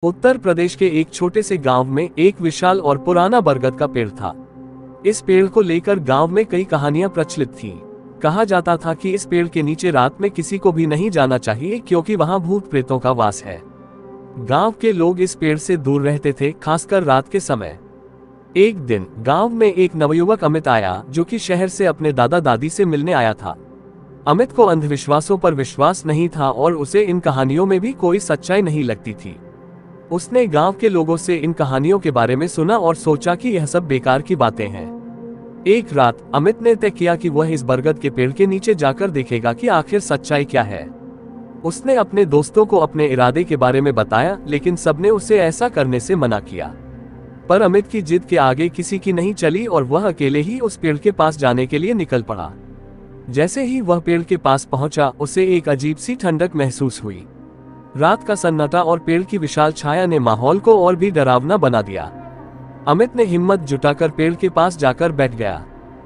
उत्तर प्रदेश के एक छोटे से गांव में एक विशाल और पुराना बरगद का पेड़ था। इस पेड़ को लेकर गांव में कई कहानियां प्रचलित थीं। कहा जाता था कि इस पेड़ के नीचे रात में किसी को भी नहीं जाना चाहिए क्योंकि वहां भूत प्रेतों का वास है। गांव के लोग इस पेड़ से दूर रहते थे, खासकर रात के समय। एक दिन गांव में एक नवयुवक अमित आया, जो कि शहर से अपने दादा दादी से मिलने आया था। अमित को अंधविश्वासों पर विश्वास नहीं था और उसे इन कहानियों में भी कोई सच्चाई नहीं लगती थी। उसने गांव के लोगों से इन कहानियों के बारे में सुना और सोचा कि यह सब बेकार की बातें हैं। एक रात अमित ने तय किया कि वह इस बरगद के पेड़ के नीचे जाकर देखेगा कि आखिर सच्चाई क्या है। उसने अपने दोस्तों को अपने इरादे के बारे में बताया, लेकिन सबने उसे ऐसा करने से मना किया। पर अमित की जिद के आगे किसी की नहीं चली और वह अकेले ही उस पेड़ के पास जाने के लिए निकल पड़ा। जैसे ही वह पेड़ के पास पहुंचा, उसे एक अजीब सी ठंडक महसूस हुई। रात का सन्नाटा और पेड़ की विशाल छाया ने माहौल को और भी डरावना बना दिया। अमित ने हिम्मत जुटाकर पेड़ के पास जाकर बैठ गया।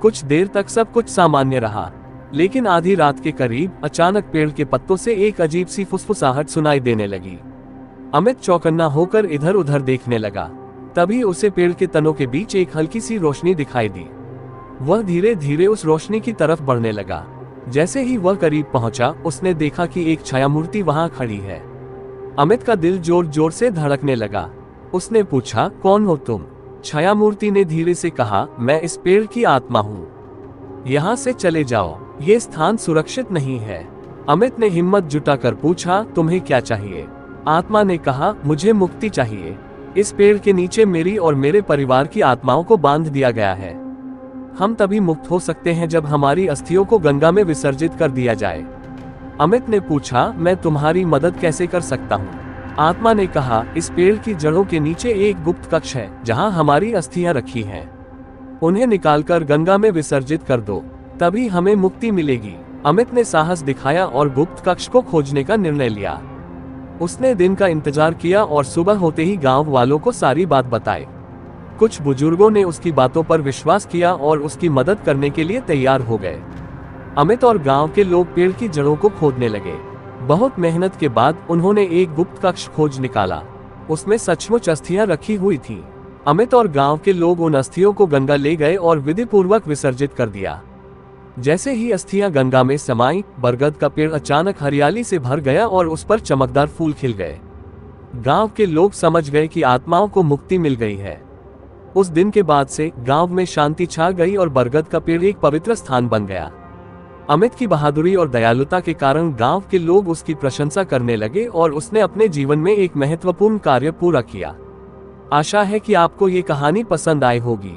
कुछ देर तक सब कुछ सामान्य रहा, लेकिन आधी रात के करीब अचानक पेड़ के पत्तों से एक अजीब सी फुसफुसाहट सुनाई देने लगी। अमित चौकन्ना होकर इधर उधर देखने लगा। तभी उसे पेड़ के तनों के बीच एक हल्की सी रोशनी दिखाई दी। वह धीरे धीरे उस रोशनी की तरफ बढ़ने लगा। जैसे ही वह करीब पहुंचा, उसने देखा कि एक छाया मूर्ति वहां खड़ी है। अमित का दिल जोर जोर से धड़कने लगा। उसने पूछा, कौन हो तुम? छाया मूर्ति ने धीरे से कहा, मैं इस पेड़ की आत्मा हूँ। यहाँ से चले जाओ, ये स्थान सुरक्षित नहीं है। अमित ने हिम्मत जुटाकर पूछा, तुम्हें क्या चाहिए? आत्मा ने कहा, मुझे मुक्ति चाहिए। इस पेड़ के नीचे मेरी और मेरे परिवार की आत्माओं को बांध दिया गया है। हम तभी मुक्त हो सकते हैं जब हमारी अस्थियों को गंगा में विसर्जित कर दिया जाए। अमित ने पूछा, मैं तुम्हारी मदद कैसे कर सकता हूँ? आत्मा ने कहा, इस पेड़ की जड़ों के नीचे एक गुप्त कक्ष है जहाँ हमारी अस्थियां रखी हैं। उन्हें निकालकर गंगा में विसर्जित कर दो, तभी हमें मुक्ति मिलेगी। अमित ने साहस दिखाया और गुप्त कक्ष को खोजने का निर्णय लिया। उसने दिन का इंतजार किया और सुबह होते ही गांव वालों को सारी बात बताई। कुछ बुजुर्गों ने उसकी बातों पर विश्वास किया और उसकी मदद करने के लिए तैयार हो गए। अमित और गांव के लोग पेड़ की जड़ों को खोदने लगे। बहुत मेहनत के बाद उन्होंने एक गुप्त कक्ष खोज निकाला। उसमें सचमुच अस्थियां रखी हुई थीं। अमित और गांव के लोग उन अस्थियों को गंगा ले गए और विधि पूर्वक विसर्जित कर दिया। जैसे ही अस्थियां गंगा में समाई, बरगद का पेड़ अचानक हरियाली से भर गया और उस पर चमकदार फूल खिल गए। गांव के लोग समझ गए कि आत्माओं को मुक्ति मिल गई है। उस दिन के बाद से गांव में शांति छा गई और बरगद का पेड़ एक पवित्र स्थान बन गया। अमित की बहादुरी और दयालुता के कारण गांव के लोग उसकी प्रशंसा करने लगे और उसने अपने जीवन में एक महत्वपूर्ण कार्य पूरा किया। आशा है कि आपको ये कहानी पसंद आई होगी।